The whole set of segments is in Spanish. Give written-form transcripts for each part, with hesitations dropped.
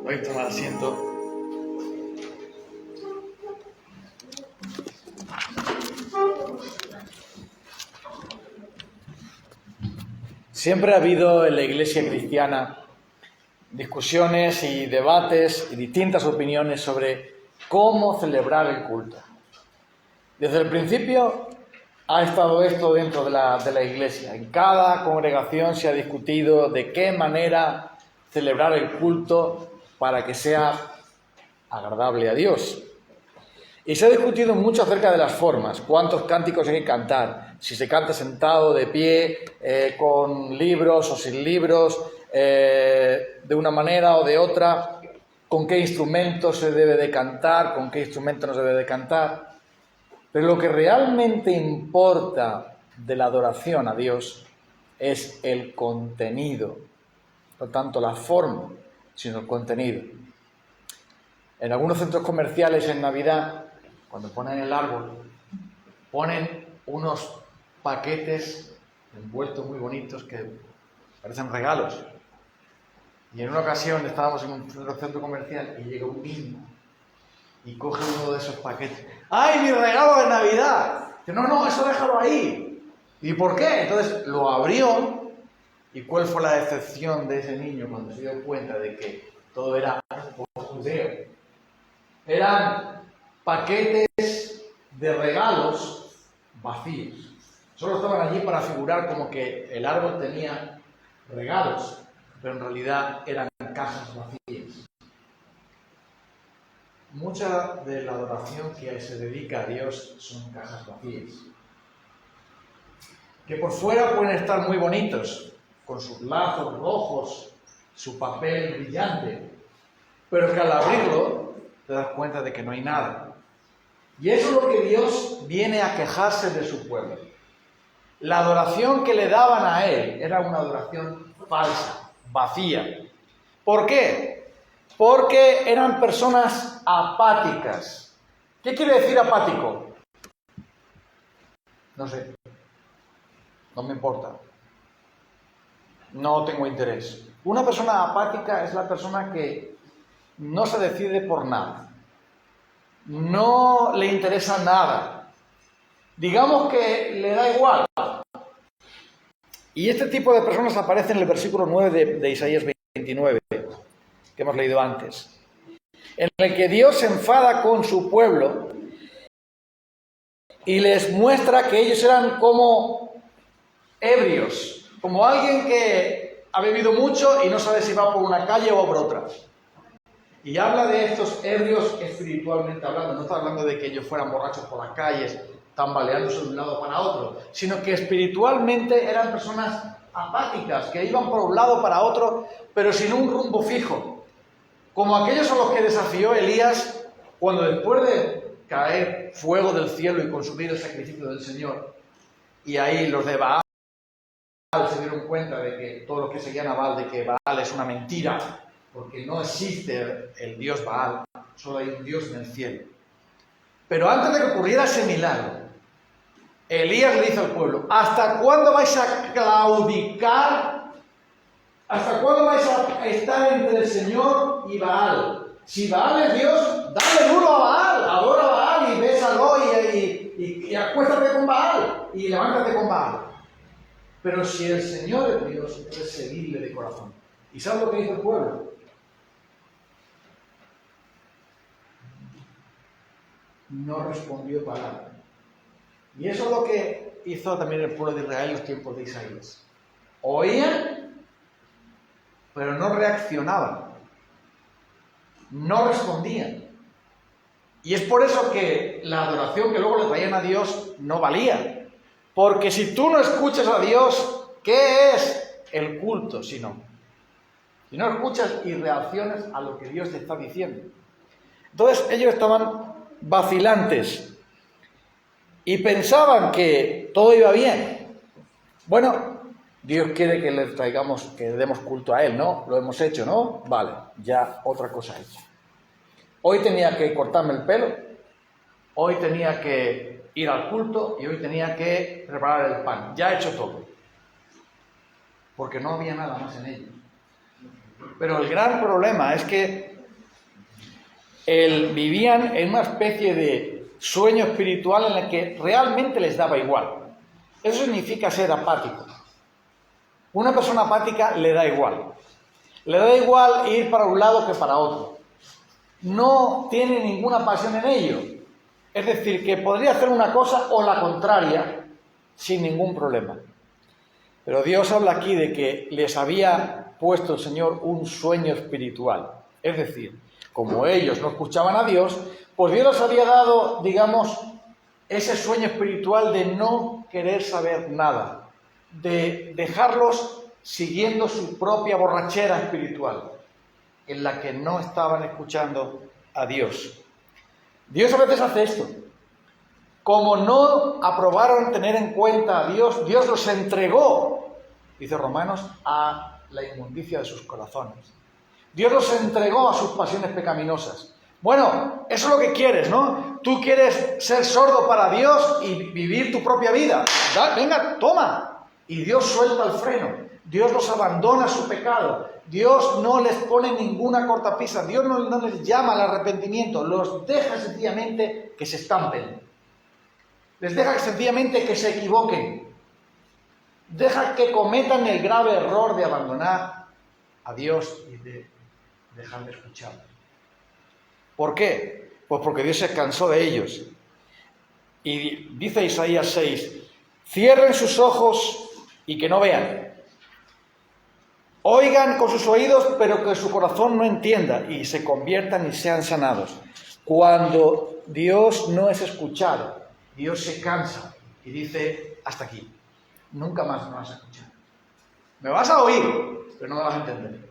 Voy a tomar asiento. Siempre ha habido en la Iglesia cristiana discusiones y debates y distintas opiniones sobre cómo celebrar el culto. Desde el principio ha estado esto dentro de la Iglesia. En cada congregación se ha discutido de qué manera celebrar el culto para que sea agradable a Dios. Y se ha discutido mucho acerca de las formas, cuántos cánticos hay que cantar, si se canta sentado, de pie, con libros o sin libros, de una manera o de otra, con qué instrumento se debe de cantar, con qué instrumento no se debe de cantar. Pero lo que realmente importa de la adoración a Dios es el contenido, no tanto la forma, sino el contenido. En algunos centros comerciales en Navidad, cuando ponen el árbol, ponen unos paquetes envueltos muy bonitos que parecen regalos. Y en una ocasión estábamos en un centro comercial y llega un niño y coge uno de esos paquetes. ¡Ay, mi regalo de Navidad! Dice, no, eso déjalo ahí. ¿Y por qué? Entonces lo abrió. ¿Y cuál fue la decepción de ese niño cuando se dio cuenta de que todo era judeo? Eran paquetes de regalos vacíos. Solo estaban allí para figurar como que el árbol tenía regalos, pero en realidad eran cajas vacías. Mucha de la adoración que se dedica a Dios son cajas vacías, que por fuera pueden estar muy bonitos, con sus lazos rojos, su papel brillante, pero que al abrirlo te das cuenta de que no hay nada. Y eso es lo que Dios viene a quejarse de su pueblo. La adoración que le daban a Él era una adoración falsa, vacía. ¿Por qué? Porque eran personas apáticas. ¿Qué quiere decir apático? No sé. No me importa. No tengo interés. Una persona apática es la persona que no se decide por nada. No le interesa nada. Digamos que le da igual. Y este tipo de personas aparece en el versículo 9 de Isaías 29, que hemos leído antes, en el que Dios se enfada con su pueblo y les muestra que ellos eran como ebrios, como alguien que ha bebido mucho y no sabe si va por una calle o por otra. Y habla de estos ebrios espiritualmente hablando. No está hablando de que ellos fueran borrachos por las calles, tambaleándose de un lado para otro, sino que espiritualmente eran personas apáticas, que iban por un lado para otro, pero sin un rumbo fijo. Como aquellos a los que desafió Elías cuando después de caer fuego del cielo y consumir el sacrificio del Señor, y ahí los de Baal se dieron cuenta de que todos los que seguían a Baal, de que Baal es una mentira, porque no existe el Dios Baal, solo hay un Dios en el cielo. Pero antes de que ocurriera ese milagro, Elías le dice al pueblo, ¿hasta cuándo vais a claudicar? ¿Hasta cuándo vais a estar entre el Señor y Baal? Si Baal es Dios, dale duro a Baal, adora a Baal y bésalo y acuéstate con Baal y levántate con Baal. Pero si el Señor es Dios, debes seguirle de corazón. ¿Y sabes lo que hizo el pueblo? No respondió palabra. Y eso es lo que hizo también el pueblo de Israel en los tiempos de Isaías. Oían, pero no reaccionaban. No respondían. Y es por eso que la adoración que luego le traían a Dios no valía. Porque si tú no escuchas a Dios, ¿qué es el culto si no? Si no escuchas y reaccionas a lo que Dios te está diciendo. Entonces ellos estaban vacilantes y pensaban que todo iba bien. Bueno, Dios quiere que le traigamos, que le demos culto a Él, ¿no? Lo hemos hecho, ¿no? Vale, ya otra cosa hecha. Hoy tenía que cortarme el pelo, hoy tenía que ir al culto y hoy tenía que preparar el pan. Ya he hecho todo. Porque no había nada más en ello. Pero el gran problema es que Vivían en una especie de sueño espiritual en el que realmente les daba igual. Eso significa ser apático. Una persona apática le da igual. Le da igual ir para un lado que para otro. No tiene ninguna pasión en ello. Es decir, que podría hacer una cosa o la contraria sin ningún problema. Pero Dios habla aquí de que les había puesto el Señor un sueño espiritual. Es decir, como ellos no escuchaban a Dios, pues Dios les había dado, digamos, ese sueño espiritual de no querer saber nada, de dejarlos siguiendo su propia borrachera espiritual, en la que no estaban escuchando a Dios. Dios a veces hace esto. Como no aprobaron tener en cuenta a Dios, Dios los entregó, dice Romanos, a la inmundicia de sus corazones. Dios los entregó a sus pasiones pecaminosas. Bueno, eso es lo que quieres, ¿no? Tú quieres ser sordo para Dios y vivir tu propia vida. Venga, toma. Y Dios suelta el freno. Dios los abandona a su pecado. Dios no les pone ninguna cortapisa. Dios no les llama al arrepentimiento. Los deja sencillamente que se estampen. Les deja sencillamente que se equivoquen. Deja que cometan el grave error de abandonar a Dios y de dejar de escucharlo. ¿Por qué? Pues porque Dios se cansó de ellos. Y dice Isaías 6, cierren sus ojos y que no vean. Oigan con sus oídos, pero que su corazón no entienda, y se conviertan y sean sanados. Cuando Dios no es escuchado, Dios se cansa y dice, hasta aquí, nunca más me vas a escuchar. Me vas a oír, pero no me vas a entender.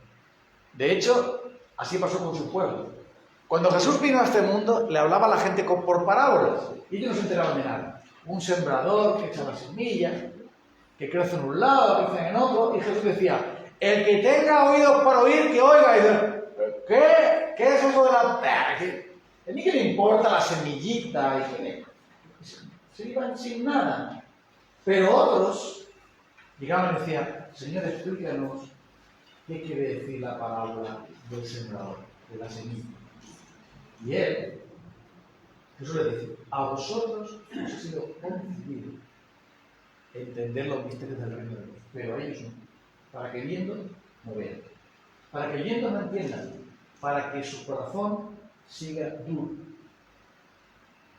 De hecho, así pasó con su pueblo. Cuando Jesús vino a este mundo, le hablaba a la gente por parábolas, y ellos no se enteraban de nada. Un sembrador que echa la semilla, que crece en un lado, que crece en otro, y Jesús decía, el que tenga oídos para oír, que oiga. Y dice, ¿qué es eso de la...? ¿A mí qué le importa la semillita? Y se iban sin nada. Pero otros, digamos, decían, Señor, explícanos qué quiere decir la parábola del sembrador, de la semilla. Y él, Jesús le dice, a vosotros os ha sido concedido entender los misterios del reino de Dios, pero a ellos no. Para que viendo no vean, para que viendo no entiendan, para que su corazón siga duro.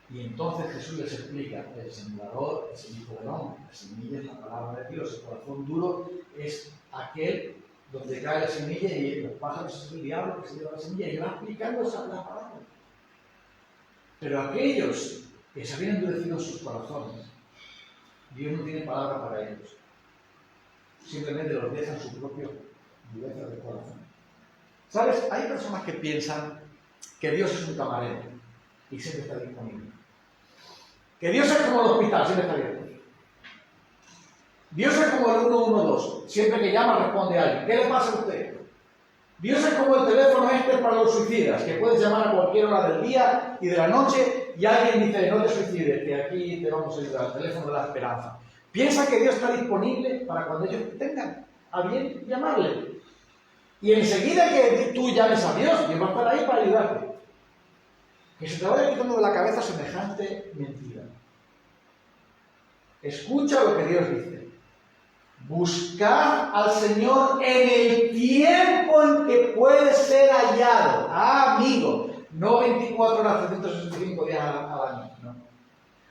Y entonces Jesús les explica, el sembrador es el Hijo del Hombre, la semilla es la palabra de Dios, el corazón duro es aquel donde cae la semilla y los pájaros es el diablo que se lleva la semilla, y va explicando esa la palabra. Pero aquellos que se habían endurecido sus corazones, Dios no tiene palabra para ellos. Simplemente los dejan su propio dureza de corazón. ¿Sabes? Hay personas que piensan que Dios es un camarero y siempre está disponible. Que Dios es como el hospital, siempre está abierto. Dios es como el 112, siempre que llama responde a alguien. ¿Qué le pasa a usted? Dios es como el teléfono para los suicidas, que puedes llamar a cualquier hora del día y de la noche y alguien dice, no te suicides, que aquí te vamos a ayudar, el teléfono de la esperanza. Piensa que Dios está disponible para cuando ellos tengan a bien llamarle. Y enseguida que tú llames a Dios, Dios va a estar ahí para ayudarte. Que se te vaya quitando de la cabeza semejante mentira. Escucha lo que Dios dice. Buscad al Señor en el tiempo en que puede ser hallado. Ah, amigo, no 24 horas, 365 días al año. No.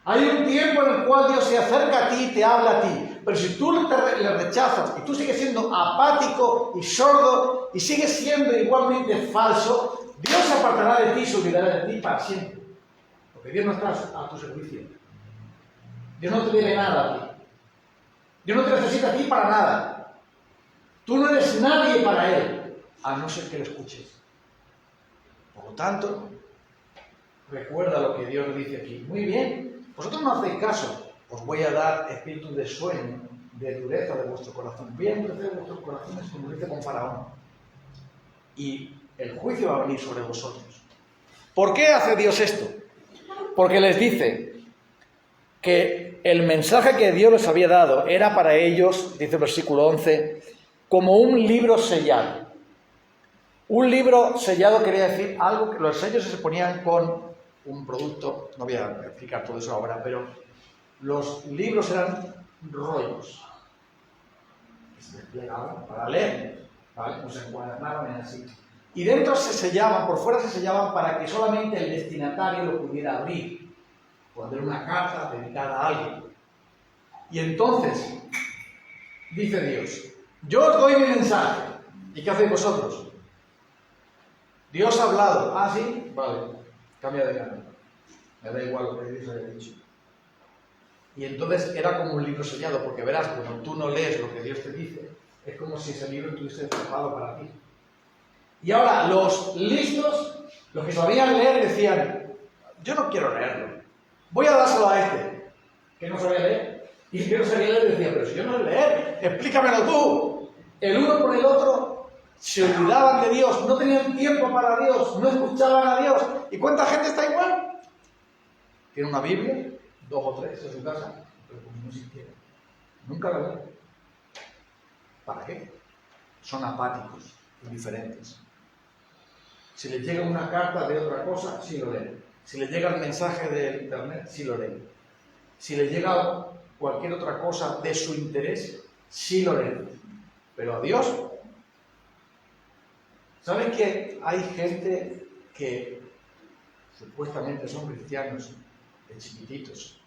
Hay un tiempo en el cual Dios se acerca a ti y te habla a ti. Pero si tú le rechazas y tú sigues siendo apático y sordo y sigues siendo igualmente falso, Dios se apartará de ti y se olvidará de ti para siempre. Porque Dios no está a tu servicio. Dios no te debe nada a ti. Dios no te necesita a ti para nada. Tú no eres nadie para Él, a no ser que lo escuches. Por lo tanto, recuerda lo que Dios dice aquí. Muy bien, vosotros no hacéis caso. Os voy a dar espíritu de sueño, de dureza de vuestro corazón. Voy a endurecer vuestros corazones como dice con Faraón. Y el juicio va a venir sobre vosotros. ¿Por qué hace Dios esto? Porque les dice que el mensaje que Dios les había dado era para ellos, dice el versículo 11, como un libro sellado. Un libro sellado quería decir algo que los sellos se ponían con un producto, no voy a explicar todo eso ahora, pero los libros eran rollos que se desplegaban para leer, ¿vale? No se encuadernaban así. Y dentro se sellaban, por fuera se sellaban para que solamente el destinatario lo pudiera abrir, poner una carta dedicada a alguien. Y entonces, dice Dios, yo os doy mi mensaje. ¿Y qué hacéis vosotros? Dios ha hablado. Ah, sí, vale, cambia de canal. Me da igual lo que Dios haya dicho. Y entonces era como un libro sellado, porque verás, cuando tú no lees lo que Dios te dice, es como si ese libro estuviese cerrado para ti. Y ahora los listos, los que sabían leer, decían, yo no quiero leerlo, voy a dárselo a este, que no sabía leer. Y el que no sabía leer decía, pero si yo no sé leer, explícamelo tú. El uno por el otro se olvidaban de Dios, no tenían tiempo para Dios, no escuchaban a Dios. ¿Y cuánta gente está igual? Tiene una Biblia, 2 o 3 en su casa, pero como no siquiera. Nunca la leen. ¿Para qué? Son apáticos, indiferentes. Si les llega una carta de otra cosa, sí lo leen. Si les llega el mensaje de internet, sí lo leen. Si les llega cualquier otra cosa de su interés, sí lo leen. Pero a Dios, ¿saben que hay gente que supuestamente son cristianos de chiquititos,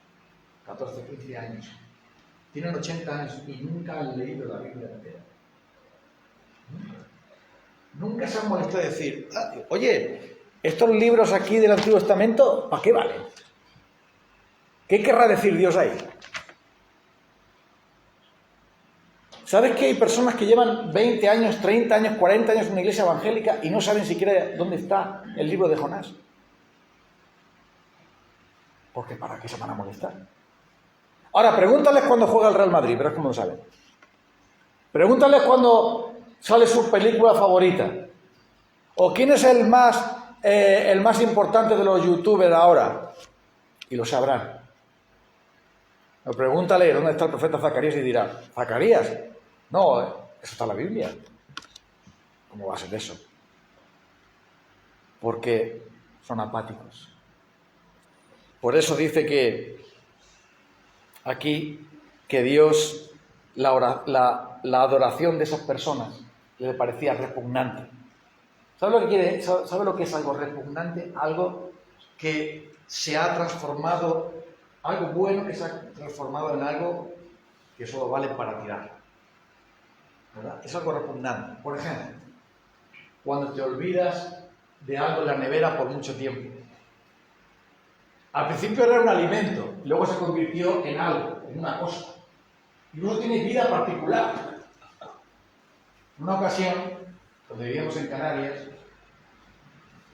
14, 15 años, tienen 80 años y nunca han leído la Biblia entera? Nunca se han molestado de decir, oye, estos libros aquí del Antiguo Testamento, ¿para qué valen? ¿Qué querrá decir Dios ahí? ¿Sabes que hay personas que llevan 20 años, 30 años, 40 años en una iglesia evangélica y no saben siquiera dónde está el libro de Jonás? Porque ¿para qué se van a molestar? Ahora, pregúntales cuando juega el Real Madrid, verás cómo lo saben. Pregúntales cuando sale su película favorita. ¿O quién es el más importante de los youtubers ahora? Y lo sabrán. O pregúntale dónde está el profeta Zacarías y dirá, ¿Zacarías? No, eso está en la Biblia. ¿Cómo va a ser eso? Porque son apáticos. Por eso dice que aquí que Dios, la adoración de esas personas le parecía repugnante. ¿Sabe lo que quiere? ¿Sabe lo que es algo repugnante? Algo que se ha transformado, algo bueno que se ha transformado en algo que solo vale para tirar. ¿Verdad? Es algo repugnante. Por ejemplo, cuando te olvidas de algo en la nevera por mucho tiempo. Al principio era un alimento, luego se convirtió en algo, en una cosa. Y uno tiene vida particular. En una ocasión, cuando vivíamos en Canarias,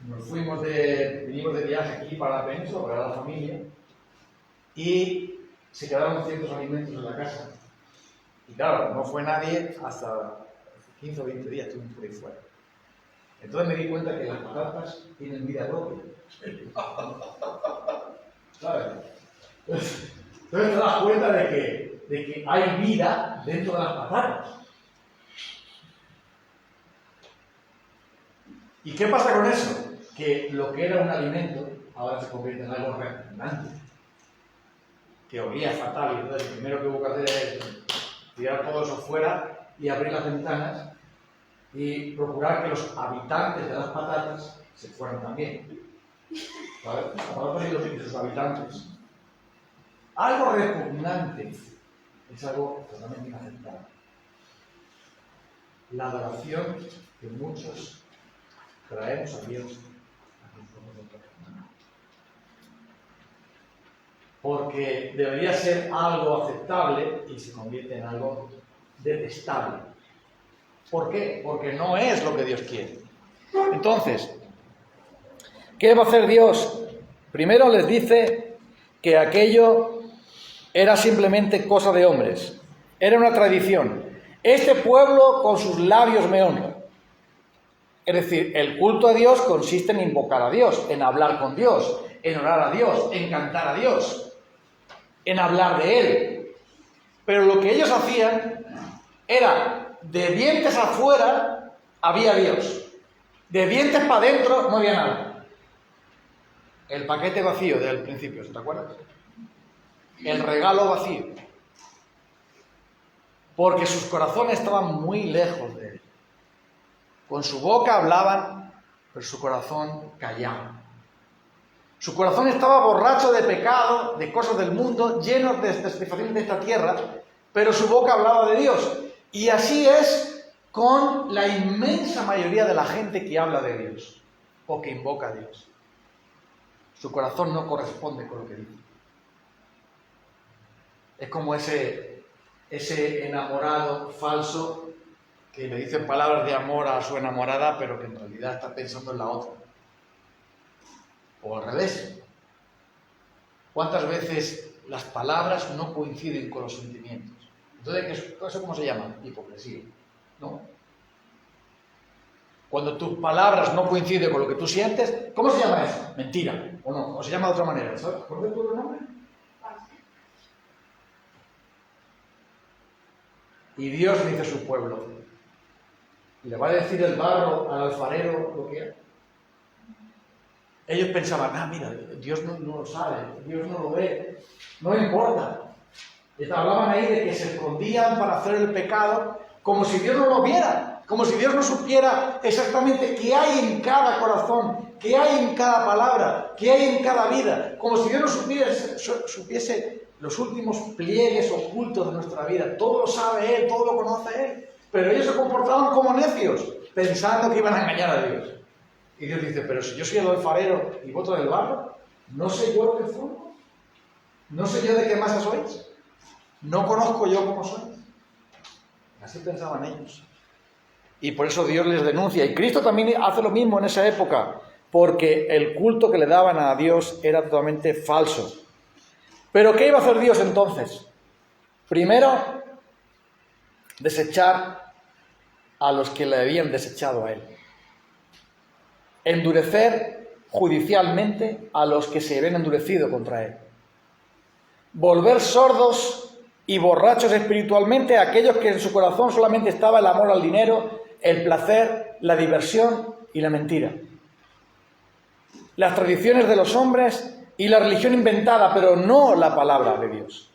venimos de viaje aquí para la península, para la familia, y se quedaron ciertos alimentos en la casa. Y claro, no fue nadie hasta 15 o 20 días, estuvimos por ahí fuera. Entonces me di cuenta que las patatas tienen vida propia. ¿Sabes? Entonces te das cuenta de que hay vida dentro de las patatas. ¿Y qué pasa con eso? Que lo que era un alimento ahora se convierte en algo repugnante, que olía fatal, y entonces lo primero que hubo que hacer es tirar todo eso fuera y abrir las ventanas y procurar que los habitantes de las patatas se fueran también. ¿Vale? Las patatas y sus habitantes. Algo repugnante es algo totalmente inaceptable. La adoración que muchos traemos a Dios a nosotros. Porque debería ser algo aceptable y se convierte en algo detestable. ¿Por qué? Porque no es lo que Dios quiere. Entonces, ¿qué va a hacer Dios? Primero les dice que aquello era simplemente cosa de hombres. Era una tradición. Este pueblo con sus labios me honra. Es decir, el culto a Dios consiste en invocar a Dios, en hablar con Dios, en orar a Dios, en cantar a Dios, en hablar de Él. Pero lo que ellos hacían era, de dientes afuera, había Dios. De dientes para adentro no había nada. El paquete vacío del principio, ¿te acuerdas? El regalo vacío. Porque sus corazones estaban muy lejos de él. Con su boca hablaban, pero su corazón callaba. Su corazón estaba borracho de pecado, de cosas del mundo, lleno de satisfacciones de esta tierra, pero su boca hablaba de Dios. Y así es con la inmensa mayoría de la gente que habla de Dios o que invoca a Dios. Su corazón no corresponde con lo que dice. Es como ese enamorado falso que le dice palabras de amor a su enamorada, pero que en realidad está pensando en la otra. O al revés. ¿Cuántas veces las palabras no coinciden con los sentimientos? Entonces, ¿eso cómo se llama? Hipocresía, ¿no? Cuando tus palabras no coinciden con lo que tú sientes, ¿cómo se llama eso? Mentira, ¿o no? O se llama de otra manera, ¿sabes? ¿Por qué tú el nombre? Y Dios dice a su pueblo, ¿le va a decir el barro al alfarero lo que es? Ellos pensaban, mira, Dios no lo sabe, Dios no lo ve, no importa. Y hablaban ahí de que se escondían para hacer el pecado, como si Dios no lo viera, como si Dios no supiera exactamente qué hay en cada corazón, qué hay en cada palabra, qué hay en cada vida, como si Dios no supiese los últimos pliegues ocultos de nuestra vida. Todo lo sabe Él, todo lo conoce Él, pero ellos se comportaban como necios, pensando que iban a engañar a Dios. Y Dios dice, pero si yo soy el alfarero y vosotros del barro, ¿no sé yo lo que formo? ¿No sé yo de qué masa sois? ¿No conozco yo cómo sois? Así pensaban ellos. Y por eso Dios les denuncia. Y Cristo también hace lo mismo en esa época, porque el culto que le daban a Dios era totalmente falso. ¿Pero qué iba a hacer Dios entonces? Primero, desechar a los que le habían desechado a Él. Endurecer judicialmente a los que se habían endurecido contra Él. Volver sordos y borrachos espiritualmente a aquellos que en su corazón solamente estaba el amor al dinero, el placer, la diversión y la mentira. Las tradiciones de los hombres y la religión inventada, pero no la palabra de Dios.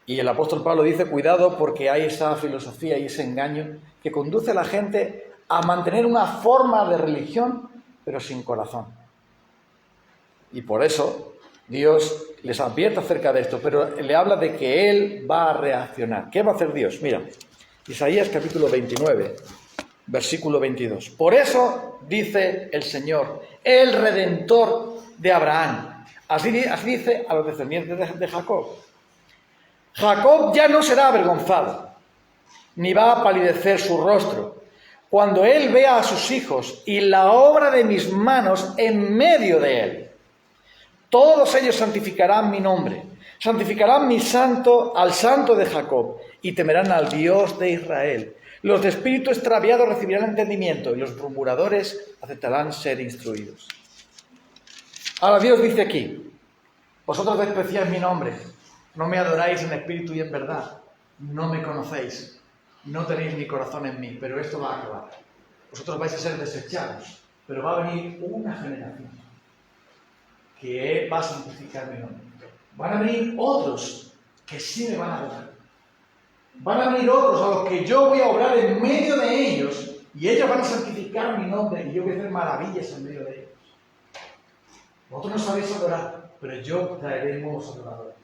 Y el apóstol Pablo dice, cuidado porque hay esa filosofía y ese engaño que conduce a la gente a mantener una forma de religión, pero sin corazón. Y por eso Dios les advierte acerca de esto, pero le habla de que Él va a reaccionar. ¿Qué va a hacer Dios? Mira, Isaías capítulo 29, versículo 22. Por eso dice el Señor, el Redentor de Abraham. Así dice a los descendientes de Jacob. Jacob ya no será avergonzado, ni va a palidecer su rostro, cuando él vea a sus hijos y la obra de mis manos en medio de él. Todos ellos santificarán mi nombre, santificarán al santo de Jacob, y temerán al Dios de Israel. Los de espíritu extraviado recibirán entendimiento, y los murmuradores aceptarán ser instruidos. Ahora Dios dice aquí, vosotros despreciáis mi nombre, no me adoráis en espíritu y en verdad, no me conocéis. No tenéis mi corazón en mí, pero esto va a acabar. Vosotros vais a ser desechados, pero va a venir una generación que va a santificar mi nombre. Van a venir otros que sí me van a adorar. Van a venir otros a los que yo voy a obrar en medio de ellos y ellos van a santificar mi nombre y yo voy a hacer maravillas en medio de ellos. Vosotros no sabéis adorar, pero yo traeré nuevos adoradores.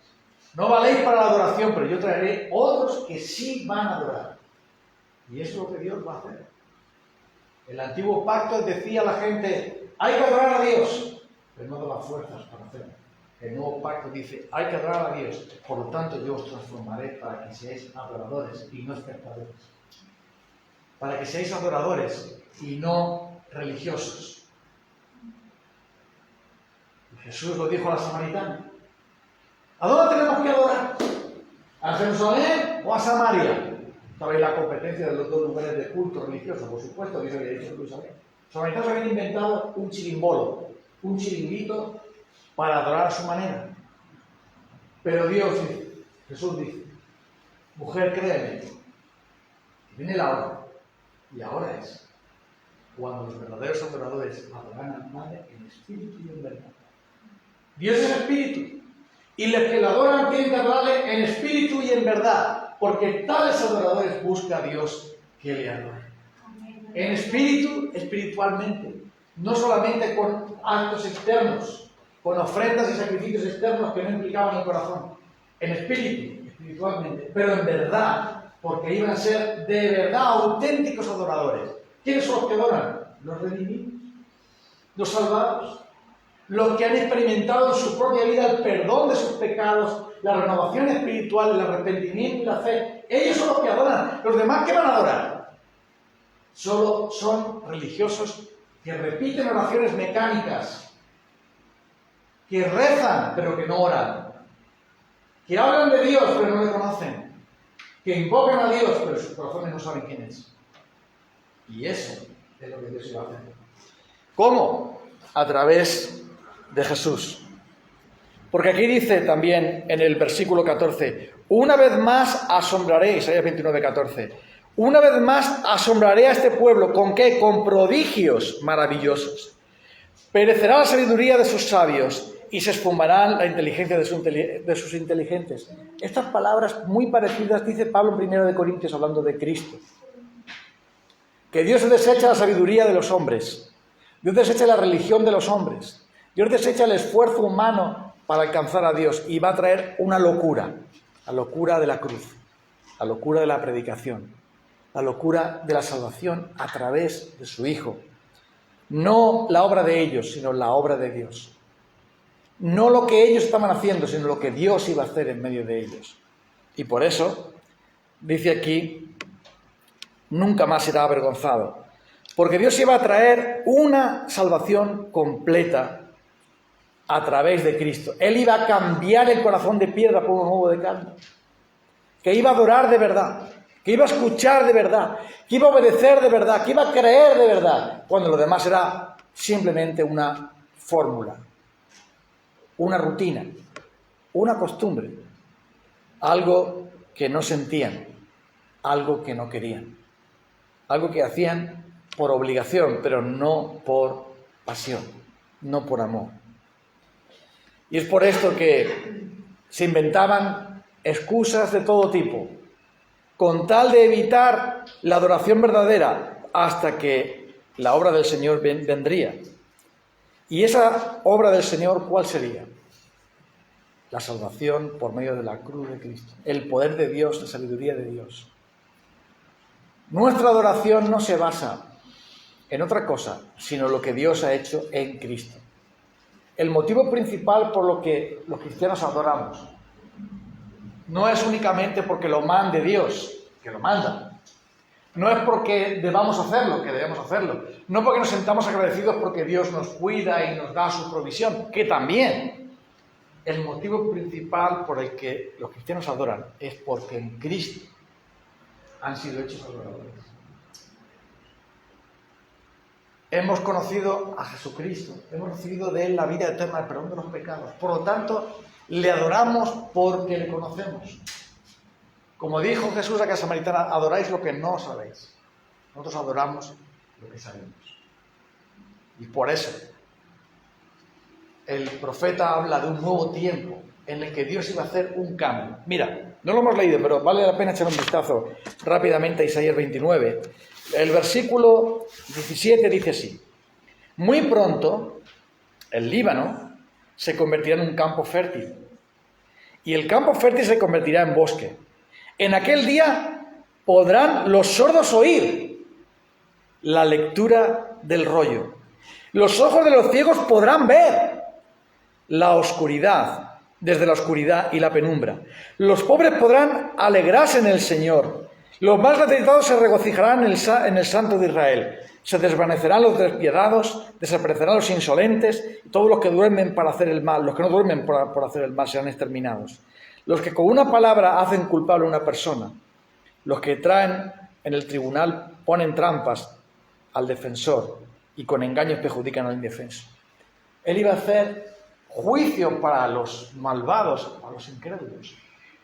No valéis para la adoración, pero yo traeré otros que sí van a adorar. Y eso es lo que Dios va a hacer. El antiguo pacto decía a la gente, hay que adorar a Dios, pero no daba fuerzas para hacerlo. El nuevo pacto dice, hay que adorar a Dios, por lo tanto yo os transformaré para que seáis adoradores y no espectadores. Para que seáis adoradores y no religiosos. Y Jesús lo dijo a la samaritana. ¿A dónde tenemos que adorar? ¿A Jerusalén o a Samaria? ¿Sabéis la competencia de los dos lugares de culto religioso? Por supuesto que se había dicho Jerusalén. Los samaritanos habían inventado un chirimbolo, un chiringuito para adorar a su manera. Pero Dios dice, Jesús dice, mujer, créeme, viene la hora, y ahora es, cuando los verdaderos adoradores adoran al Padre en espíritu y en verdad. Dios es espíritu, y los que lo adoran tienen que adorarle en espíritu y en verdad, porque tales adoradores busca a Dios que le adore. En espíritu, espiritualmente, no solamente con actos externos, con ofrendas y sacrificios externos que no implicaban el corazón. En espíritu, espiritualmente, pero en verdad, porque iban a ser de verdad auténticos adoradores. ¿Quiénes son los que adoran? Los redimidos, los salvados, los que han experimentado en su propia vida el perdón de sus pecados, la renovación espiritual, el arrepentimiento y la fe. Ellos son los que adoran. ¿Los demás qué van a adorar? Solo son religiosos que repiten oraciones mecánicas, que rezan pero que no oran, que hablan de Dios pero no le conocen, que invocan a Dios pero sus corazones no saben quién es. Y eso es lo que Dios iba a hacer. ¿Cómo? A través de Jesús. Porque aquí dice también en el versículo 14, una vez más asombraré, Isaías 29, 14, una vez más asombraré a este pueblo, ¿con qué? Con prodigios maravillosos. Perecerá la sabiduría de sus sabios y se esfumará la inteligencia de sus inteligentes. Estas palabras muy parecidas dice Pablo en 1 Corintios hablando de Cristo. Que Dios desecha la sabiduría de los hombres, Dios desecha la religión de los hombres, Dios desecha el esfuerzo humano para alcanzar a Dios y va a traer una locura, la locura de la cruz, la locura de la predicación, la locura de la salvación a través de su Hijo. No la obra de ellos, sino la obra de Dios. No lo que ellos estaban haciendo, sino lo que Dios iba a hacer en medio de ellos. Y por eso, dice aquí, nunca más será avergonzado. Porque Dios iba a traer una salvación completa a través de Cristo. Él iba a cambiar el corazón de piedra por uno nuevo de carne. Que iba a adorar de verdad, que iba a escuchar de verdad, que iba a obedecer de verdad, que iba a creer de verdad, cuando lo demás era simplemente una fórmula, una rutina, una costumbre, algo que no sentían, algo que no querían, algo que hacían por obligación, pero no por pasión, no por amor. Y es por esto que se inventaban excusas de todo tipo, con tal de evitar la adoración verdadera hasta que la obra del Señor vendría. ¿Y esa obra del Señor cuál sería? La salvación por medio de la cruz de Cristo, el poder de Dios, la sabiduría de Dios. Nuestra adoración no se basa en otra cosa, sino lo que Dios ha hecho en Cristo. El motivo principal por lo que los cristianos adoramos no es únicamente porque lo mande Dios, que lo manda. No es porque debamos hacerlo, que debemos hacerlo. No porque nos sentamos agradecidos porque Dios nos cuida y nos da su provisión, que también. El motivo principal por el que los cristianos adoran es porque en Cristo han sido hechos adoradores. Hemos conocido a Jesucristo, hemos recibido de Él la vida eterna, el perdón de los pecados. Por lo tanto, le adoramos porque le conocemos. Como dijo Jesús a aquella samaritana, adoráis lo que no sabéis. Nosotros adoramos lo que sabemos. Y por eso, el profeta habla de un nuevo tiempo en el que Dios iba a hacer un cambio. Mira, no lo hemos leído, pero vale la pena echar un vistazo rápidamente a Isaías 29. El versículo 17 dice así: muy pronto el Líbano se convertirá en un campo fértil y el campo fértil se convertirá en bosque. En aquel día podrán los sordos oír la lectura del rollo. Los ojos de los ciegos podrán ver la oscuridad, desde la oscuridad y la penumbra. Los pobres podrán alegrarse en el Señor. Los más necesitados se regocijarán en el Santo de Israel. Se desvanecerán los despiadados, desaparecerán los insolentes, todos los que duermen para hacer el mal, los que no duermen por hacer el mal serán exterminados. Los que con una palabra hacen culpable a una persona, los que traen en el tribunal ponen trampas al defensor y con engaños perjudican al indefenso. Él iba a hacer juicio para los malvados, para los incrédulos,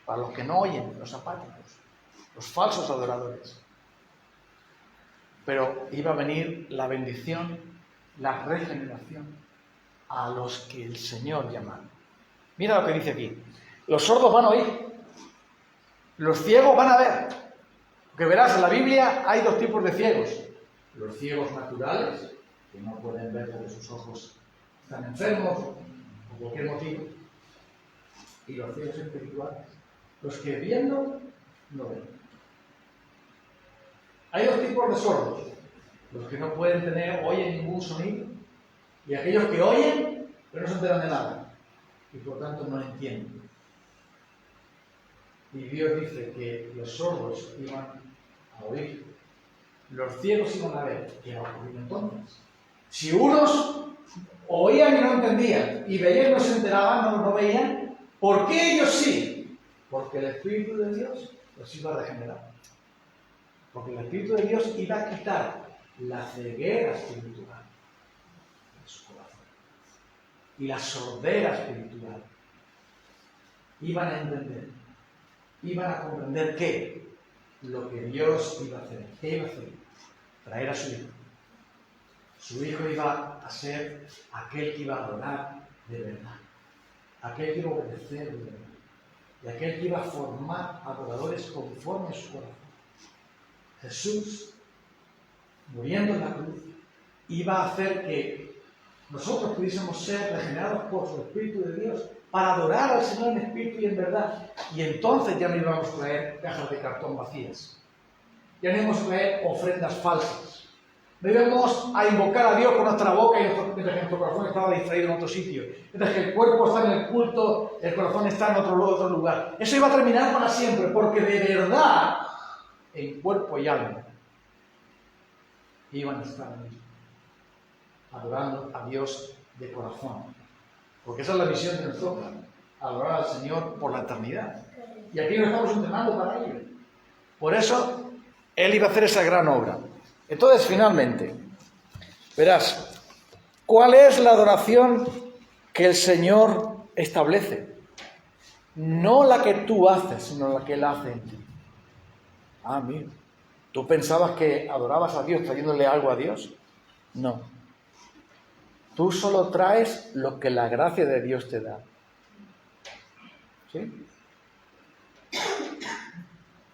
para los que no oyen, los apáticos, los falsos adoradores. pero iba a venir la bendición, la regeneración a los que el Señor llamara. Mira lo que dice aquí. Los sordos van a oír, los ciegos van a ver. Porque verás, en la Biblia hay dos tipos de ciegos. Los ciegos naturales, que no pueden ver porque sus ojos están enfermos o por cualquier motivo. Y los ciegos espirituales, los que viendo no ven. Hay dos tipos de sordos. Los que no pueden oyen ningún sonido, y aquellos que oyen, pero no se enteran de nada, y por tanto no entienden. Y Dios dice que los sordos iban a oír, los ciegos iban a ver. ¿Qué va a ocurrir entonces? Si unos oían y no entendían, y veían y no se enteraban, no veían, ¿por qué ellos sí? Porque el Espíritu de Dios los iba a regenerar. Porque el Espíritu de Dios iba a quitar la ceguera espiritual de su corazón y la sordera espiritual. Iban a entender, iban a comprender qué, lo que Dios iba a hacer. ¿Qué iba a hacer? Traer a su Hijo. Su Hijo iba a ser aquel que iba a adorar de verdad, aquel que iba a obedecer de verdad, y aquel que iba a formar adoradores conforme a su corazón. Jesús, muriendo en la cruz, iba a hacer que nosotros pudiésemos ser regenerados por su Espíritu de Dios para adorar al Señor en espíritu y en verdad. Y entonces ya no íbamos a traer cajas de cartón vacías. Ya no íbamos a traer ofrendas falsas. No íbamos a invocar a Dios con nuestra boca mientras que nuestro corazón estaba distraído en otro sitio. Mientras que el cuerpo está en el culto, el corazón está en otro lugar. Eso iba a terminar para siempre, porque de verdad, en cuerpo y alma, iban a estar ahí, adorando a Dios de corazón. Porque esa es la misión de nuestro plan, adorar al Señor por la eternidad. Y aquí nos estamos entrenando para ello. Por eso, Él iba a hacer esa gran obra. Entonces, finalmente, verás, ¿cuál es la adoración que el Señor establece? No la que tú haces, sino la que Él hace en ti. Ah, mira, ¿tú pensabas que adorabas a Dios trayéndole algo a Dios? No. Tú solo traes lo que la gracia de Dios te da. ¿Sí?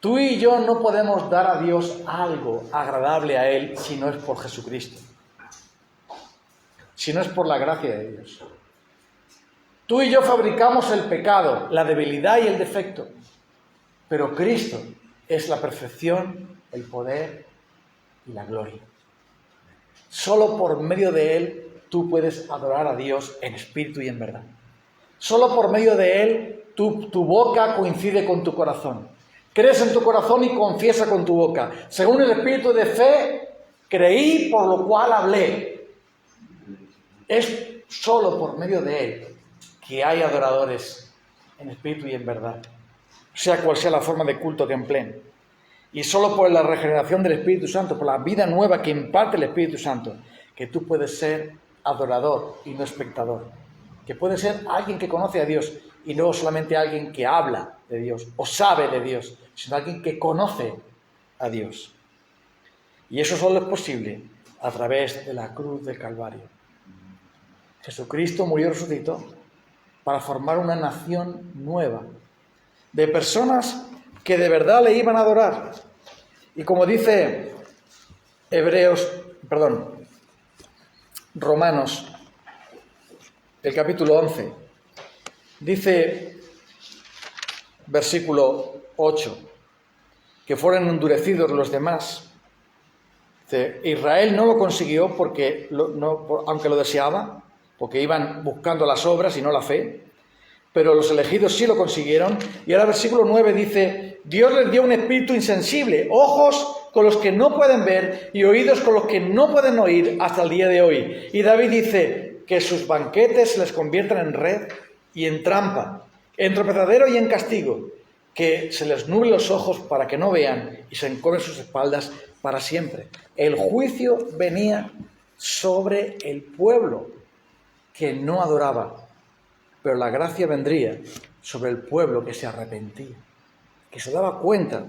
Tú y yo no podemos dar a Dios algo agradable a Él si no es por Jesucristo. Si no es por la gracia de Dios. Tú y yo fabricamos el pecado, la debilidad y el defecto. Pero Cristo es la perfección, el poder y la gloria. Solo por medio de Él tú puedes adorar a Dios en espíritu y en verdad. Solo por medio de Él tu boca coincide con tu corazón. Crees en tu corazón y confiesa con tu boca. Según el espíritu de fe, creí, por lo cual hablé. Es solo por medio de Él que hay adoradores en espíritu y en verdad, sea cual sea la forma de culto que empleen. Y solo por la regeneración del Espíritu Santo, por la vida nueva que imparte el Espíritu Santo, que tú puedes ser adorador y no espectador. Que puedes ser alguien que conoce a Dios y no solamente alguien que habla de Dios o sabe de Dios, sino alguien que conoce a Dios. Y eso solo es posible a través de la cruz del Calvario. Jesucristo murió y resucitó para formar una nación nueva de personas que de verdad le iban a adorar. Y como dice Romanos, el capítulo 11, dice, versículo 8, que fueron endurecidos los demás. Dice, Israel no lo consiguió aunque lo deseaba, porque iban buscando las obras y no la fe, pero los elegidos sí lo consiguieron. Y ahora versículo 9 dice, Dios les dio un espíritu insensible, ojos con los que no pueden ver y oídos con los que no pueden oír hasta el día de hoy. Y David dice que sus banquetes se les conviertan en red y en trampa, en tropezadero y en castigo, que se les nuble los ojos para que no vean y se encoben sus espaldas para siempre. El juicio venía sobre el pueblo que no adoraba, pero la gracia vendría sobre el pueblo que se arrepentía, que se daba cuenta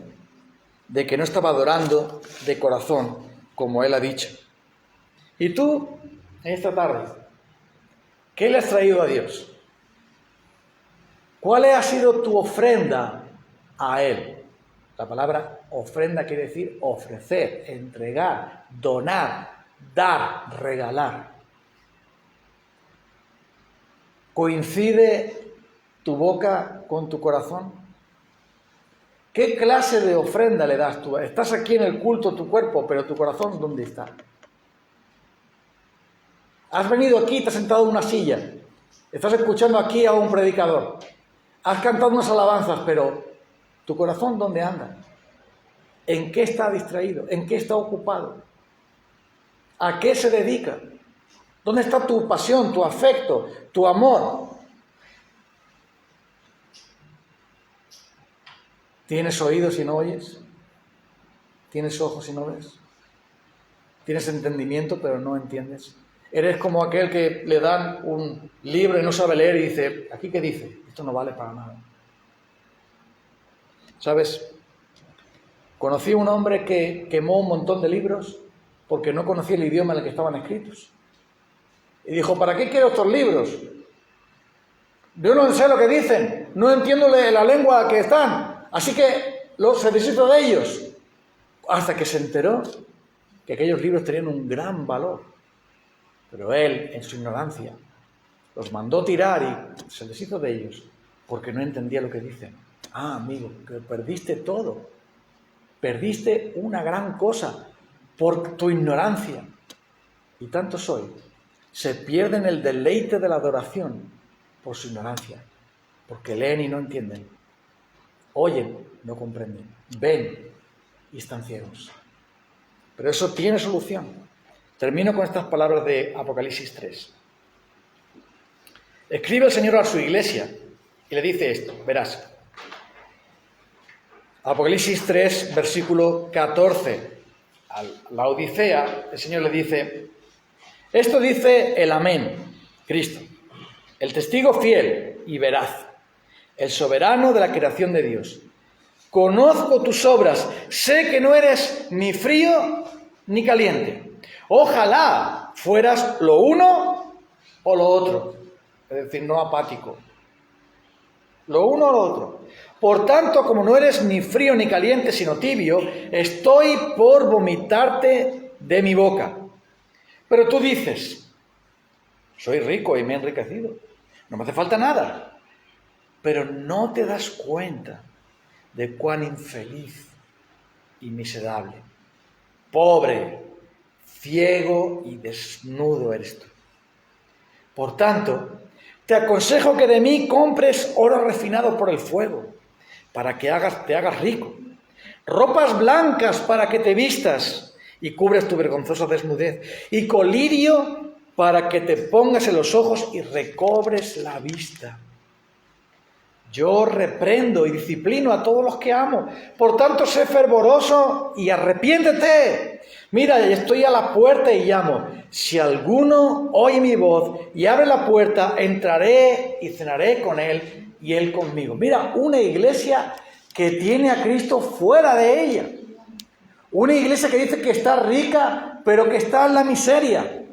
de que no estaba adorando de corazón, como Él ha dicho. ¿Y tú, en esta tarde, qué le has traído a Dios? ¿Cuál ha sido tu ofrenda a Él? La palabra ofrenda quiere decir ofrecer, entregar, donar, dar, regalar. ¿Coincide tu boca con tu corazón? ¿Qué clase de ofrenda le das tú? Estás aquí en el culto, tu cuerpo, pero tu corazón, ¿dónde está? Has venido aquí, te has sentado en una silla, estás escuchando aquí a un predicador, has cantado unas alabanzas, pero ¿tu corazón dónde anda? ¿En qué está distraído? ¿En qué está ocupado? ¿A qué se dedica? ¿Dónde está tu pasión, tu afecto, tu amor? ¿Tienes oídos y no oyes? ¿Tienes ojos y no ves? ¿Tienes entendimiento pero no entiendes? Eres como aquel que le dan un libro y no sabe leer y dice, ¿aquí qué dice? Esto no vale para nada. ¿Sabes? Conocí a un hombre que quemó un montón de libros porque no conocía el idioma en el que estaban escritos. Y dijo, ¿para qué quiero estos libros? Yo no sé lo que dicen, no entiendo la lengua que están, así que se deshizo de ellos. Hasta que se enteró que aquellos libros tenían un gran valor. Pero él, en su ignorancia, los mandó tirar y se deshizo de ellos porque no entendía lo que dicen. Ah, amigo, que perdiste todo. Perdiste una gran cosa por tu ignorancia. Y tantos hoy se pierden el deleite de la adoración por su ignorancia, porque leen y no entienden, oyen, no comprenden, ven y están ciegos. Pero eso tiene solución. Termino con estas palabras de Apocalipsis 3. Escribe el Señor a su iglesia y le dice esto, verás. Apocalipsis 3, versículo 14. A la Odisea, el Señor le dice, esto dice el Amén, Cristo, el testigo fiel y veraz, el soberano de la creación de Dios. Conozco tus obras, sé que no eres ni frío ni caliente. Ojalá fueras lo uno o lo otro, es decir, no apático. Lo uno o lo otro. Por tanto, como no eres ni frío ni caliente, sino tibio, estoy por vomitarte de mi boca. Pero tú dices, soy rico y me he enriquecido, no me hace falta nada. Pero no te das cuenta de cuán infeliz y miserable, pobre, ciego y desnudo eres tú. Por tanto, te aconsejo que de mí compres oro refinado por el fuego, para que te hagas rico, ropas blancas para que te vistas y cubres tu vergonzosa desnudez, y colirio para que te pongas en los ojos y recobres la vista. Yo reprendo y disciplino a todos los que amo. Por tanto, sé fervoroso y arrepiéntete. Mira, estoy a la puerta y llamo. Si alguno oye mi voz y abre la puerta, entraré y cenaré con él y él conmigo. Mira, una iglesia que tiene a Cristo fuera de ella. Una iglesia que dice que está rica, pero que está en la miseria.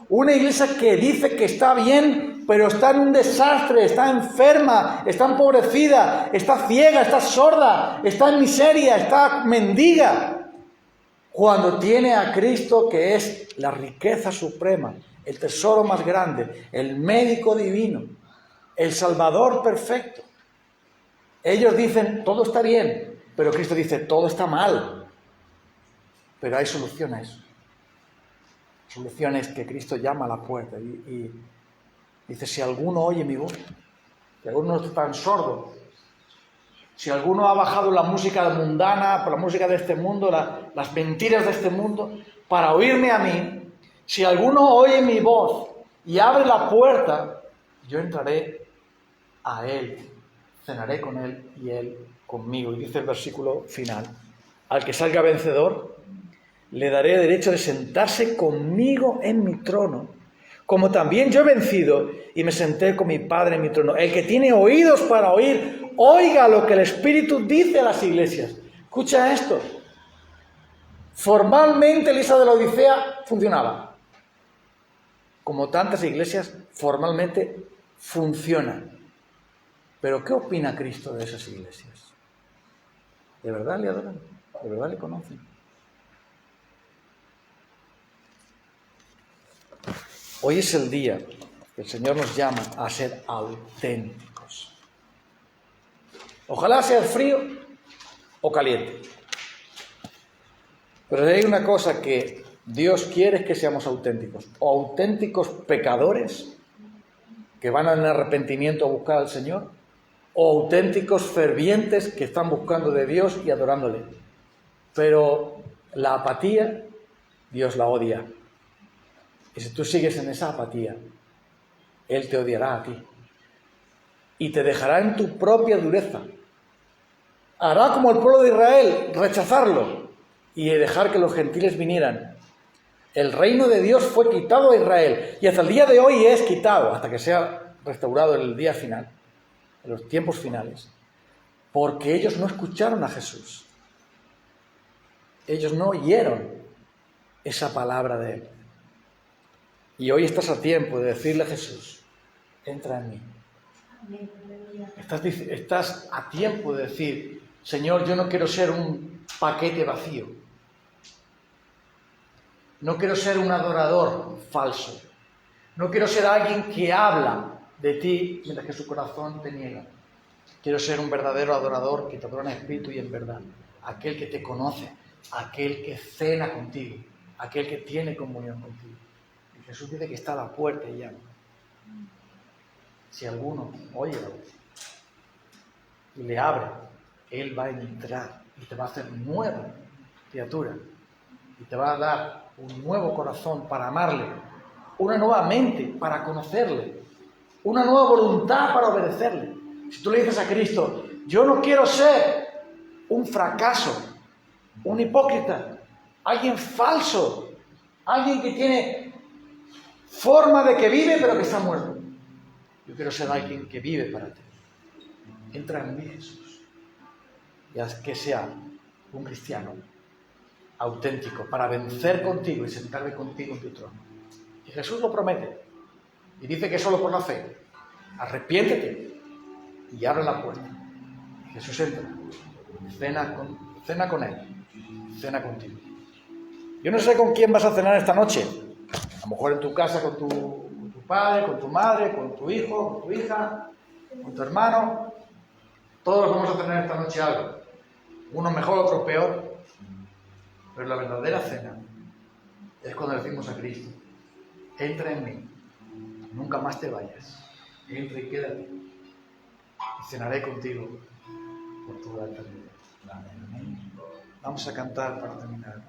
Una iglesia que dice que está bien, pero está en un desastre, está enferma, está empobrecida, está ciega, está sorda, está en miseria, está mendiga. Cuando tiene a Cristo, que es la riqueza suprema, el tesoro más grande, el médico divino, el Salvador perfecto. Ellos dicen, todo está bien, pero Cristo dice, todo está mal. Pero hay solución a eso. Solución es que Cristo llama a la puerta y dice, si alguno oye mi voz, si alguno no está tan sordo, si alguno ha bajado la música mundana, por la música de este mundo, las mentiras de este mundo, para oírme a mí, si alguno oye mi voz y abre la puerta, yo entraré a él, cenaré con él y él conmigo. Y dice el versículo final, al que salga vencedor, le daré derecho de sentarse conmigo en mi trono, como también yo he vencido y me senté con mi Padre en mi trono. El que tiene oídos para oír, oiga lo que el Espíritu dice a las iglesias. Escucha esto. Formalmente la iglesia de la Odisea funcionaba. Como tantas iglesias, formalmente funcionan. Pero ¿qué opina Cristo de esas iglesias? ¿De verdad le adoran? ¿De verdad le conocen? Hoy es el día que el Señor nos llama a ser auténticos. Ojalá sea frío o caliente. Pero hay una cosa que Dios quiere, es que seamos auténticos. O auténticos pecadores que van en arrepentimiento a buscar al Señor, o auténticos fervientes que están buscando de Dios y adorándole. Pero la apatía, Dios la odia. Y si tú sigues en esa apatía, Él te odiará a ti. Y te dejará en tu propia dureza. Hará como el pueblo de Israel, rechazarlo y dejar que los gentiles vinieran. El reino de Dios fue quitado a Israel y hasta el día de hoy es quitado, hasta que sea restaurado en el día final, en los tiempos finales, porque ellos no escucharon a Jesús. Ellos no oyeron esa palabra de Él. Y hoy estás a tiempo de decirle a Jesús, entra en mí. Estás a tiempo de decir, Señor, yo no quiero ser un paquete vacío. No quiero ser un adorador falso. No quiero ser alguien que habla de ti mientras que su corazón te niega. Quiero ser un verdadero adorador que te adora en espíritu y en verdad. Aquel que te conoce, aquel que cena contigo, aquel que tiene comunión contigo. Y Jesús dice que está a la puerta y llama. Si alguno oye la voz y le abre, Él va a entrar y te va a hacer nueva criatura. Y te va a dar un nuevo corazón para amarle, una nueva mente para conocerle, una nueva voluntad para obedecerle. Si tú le dices a Cristo, yo no quiero ser un fracaso, un hipócrita, alguien falso, alguien que tiene forma de que vive pero que está muerto. Yo quiero ser alguien que vive para ti. Entra en mí, Jesús, y haz que sea un cristiano auténtico para vencer contigo y sentarme contigo en tu trono. Y Jesús lo promete y dice que solo por la fe. Arrepiéntete y abre la puerta. Y Jesús entra, cena con Él, cena contigo. Yo no sé con quién vas a cenar esta noche. A lo mejor en tu casa con tu padre, con tu madre, con tu hijo, con tu hija, con tu hermano. Todos vamos a cenar esta noche algo. Uno mejor, otro peor. Pero la verdadera cena es cuando decimos a Cristo, entra en mí, nunca más te vayas, entra y quédate, y cenaré contigo por toda la eternidad. Amén. Vamos a cantar para terminar.